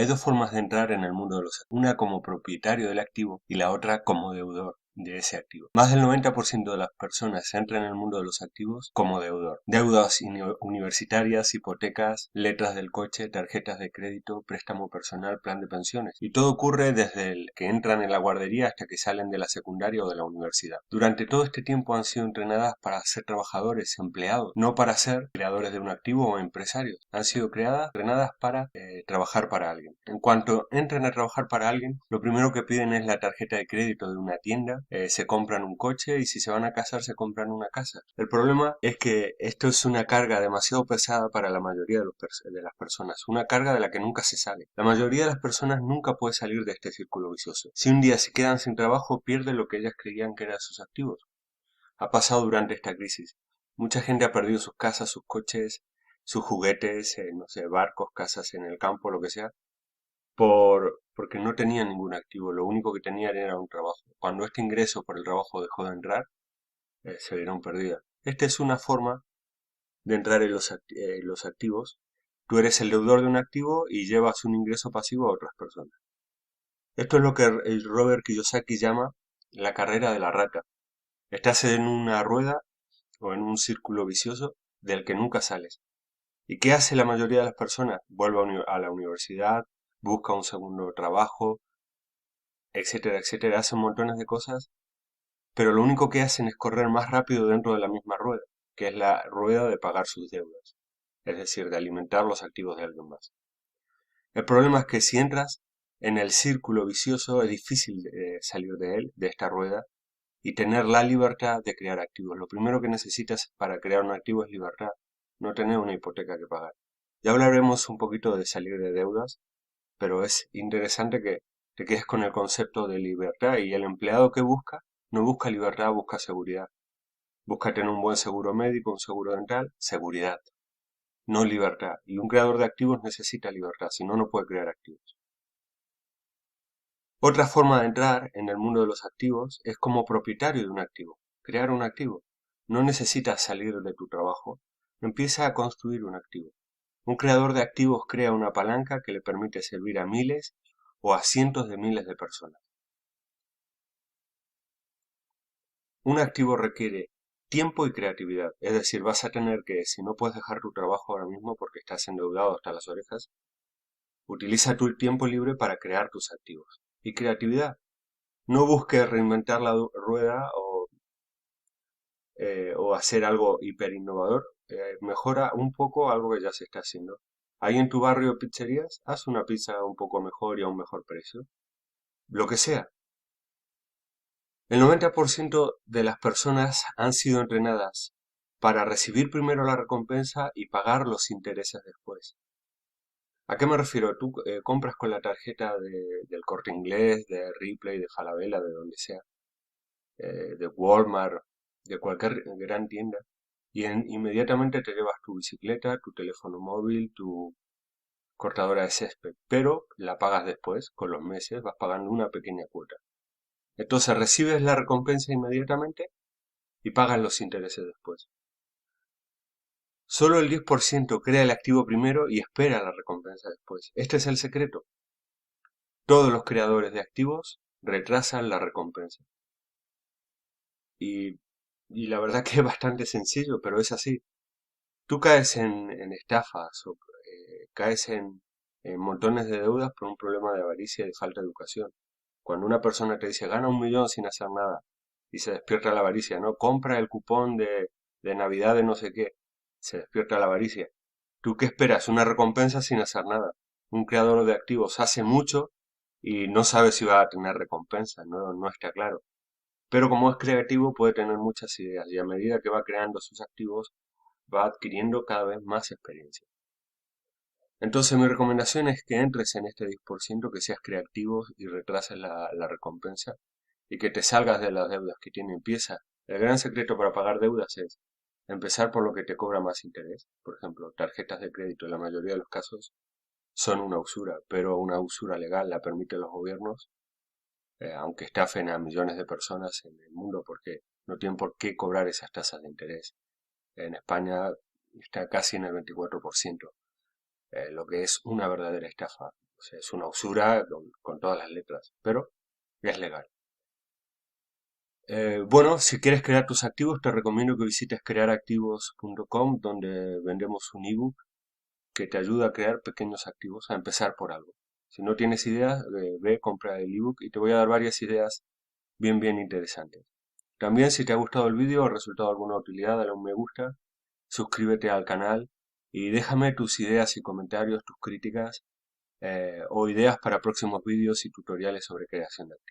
Hay dos formas de entrar en el mundo de los activos, una como propietario del activo y la otra como deudor de ese activo. Más del 90% de las personas entran en el mundo de los activos como deudor. Deudas universitarias, hipotecas, letras del coche, tarjetas de crédito, préstamo personal, plan de pensiones. Y todo ocurre desde el que entran en la guardería hasta que salen de la secundaria o de la universidad. Durante todo este tiempo han sido entrenadas para ser trabajadores, empleados, no para ser creadores de un activo o empresarios. Han sido entrenadas para trabajar para alguien. En cuanto entran a trabajar para alguien, lo primero que piden es la tarjeta de crédito de una tienda, se compran un coche y si se van a casar se compran una casa. El problema es que esto es una carga demasiado pesada para la mayoría de las personas, una carga de la que nunca se sale. La mayoría de las personas nunca puede salir de este círculo vicioso. Si un día se quedan sin trabajo, pierden lo que ellas creían que eran sus activos. Ha pasado durante esta crisis. Mucha gente ha perdido sus casas, sus coches, sus juguetes, no sé, barcos, casas en el campo, lo que sea, porque no tenía ningún activo, lo único que tenían era un trabajo. Cuando este ingreso por el trabajo dejó de entrar, se vieron perdidas. Esta es una forma de entrar en los activos. Tú eres el deudor de un activo y llevas un ingreso pasivo a otras personas. Esto es lo que el Robert Kiyosaki llama la carrera de la rata. Estás en una rueda o en un círculo vicioso del que nunca sales. ¿Y qué hace la mayoría de las personas? Vuelve a la universidad, busca un segundo trabajo, etcétera, etcétera, hacen montones de cosas, pero lo único que hacen es correr más rápido dentro de la misma rueda, que es la rueda de pagar sus deudas, es decir, de alimentar los activos de alguien más. El problema es que si entras en el círculo vicioso es difícil salir de él, de esta rueda, y tener la libertad de crear activos. Lo primero que necesitas para crear un activo es libertad, no tener una hipoteca que pagar. Ya hablaremos un poquito de salir de deudas, pero es interesante que te quedes con el concepto de libertad y el empleado que busca, no busca libertad, busca seguridad. Busca tener un buen seguro médico, un seguro dental, seguridad, no libertad. Y un creador de activos necesita libertad, si no, no puede crear activos. Otra forma de entrar en el mundo de los activos es como propietario de un activo, crear un activo. No necesitas salir de tu trabajo, empieza a construir un activo. Un creador de activos crea una palanca que le permite servir a miles o a cientos de miles de personas. Un activo requiere tiempo y creatividad, es decir, vas a tener que, si no puedes dejar tu trabajo ahora mismo porque estás endeudado hasta las orejas, utiliza tu tiempo libre para crear tus activos. Y creatividad, no busques reinventar la rueda o hacer algo hiper innovador, mejora un poco algo que ya se está haciendo. ¿Hay en tu barrio pizzerías? Haz una pizza un poco mejor y a un mejor precio. Lo que sea. El 90% de las personas han sido entrenadas para recibir primero la recompensa y pagar los intereses después. ¿A qué me refiero? Tú compras con la tarjeta del Corte Inglés, de Ripley, de Falabella, de donde sea, de Walmart, de cualquier gran tienda, y inmediatamente te llevas tu bicicleta, tu teléfono móvil, tu cortadora de césped, pero la pagas después, con los meses, vas pagando una pequeña cuota. Entonces recibes la recompensa inmediatamente y pagas los intereses después. Solo el 10% crea el activo primero y espera la recompensa después. Este es el secreto. Todos los creadores de activos retrasan la recompensa. Y, y la verdad que es bastante sencillo, pero es así. Tú caes en estafas o caes en montones de deudas por un problema de avaricia y de falta de educación. Cuando una persona te dice gana 1 millón sin hacer nada y se despierta la avaricia, ¿no? Compra el cupón de Navidad de no sé qué, se despierta la avaricia. ¿Tú qué esperas? Una recompensa sin hacer nada. Un creador de activos hace mucho y no sabe si va a tener recompensa, no está claro. Pero como es creativo puede tener muchas ideas y a medida que va creando sus activos va adquiriendo cada vez más experiencia. Entonces mi recomendación es que entres en este 10%, que seas creativo y retrases la recompensa y que te salgas de las deudas que tiene. Empieza. El gran secreto para pagar deudas es empezar por lo que te cobra más interés. Por ejemplo, tarjetas de crédito en la mayoría de los casos son una usura, pero una usura legal la permiten los gobiernos, aunque estafen a millones de personas en el mundo porque no tienen por qué cobrar esas tasas de interés. En España está casi en el 24%. Lo que es una verdadera estafa. O sea, es una usura con todas las letras, pero es legal. Bueno, si quieres crear tus activos, te recomiendo que visites crearactivos.com, donde vendemos un ebook que te ayuda a crear pequeños activos, a empezar por algo. Si no tienes ideas, ve, compra el ebook y te voy a dar varias ideas bien interesantes. También, si te ha gustado el vídeo o ha resultado de alguna utilidad, dale un me gusta, suscríbete al canal y déjame tus ideas y comentarios, tus críticas o ideas para próximos vídeos y tutoriales sobre creación de activos.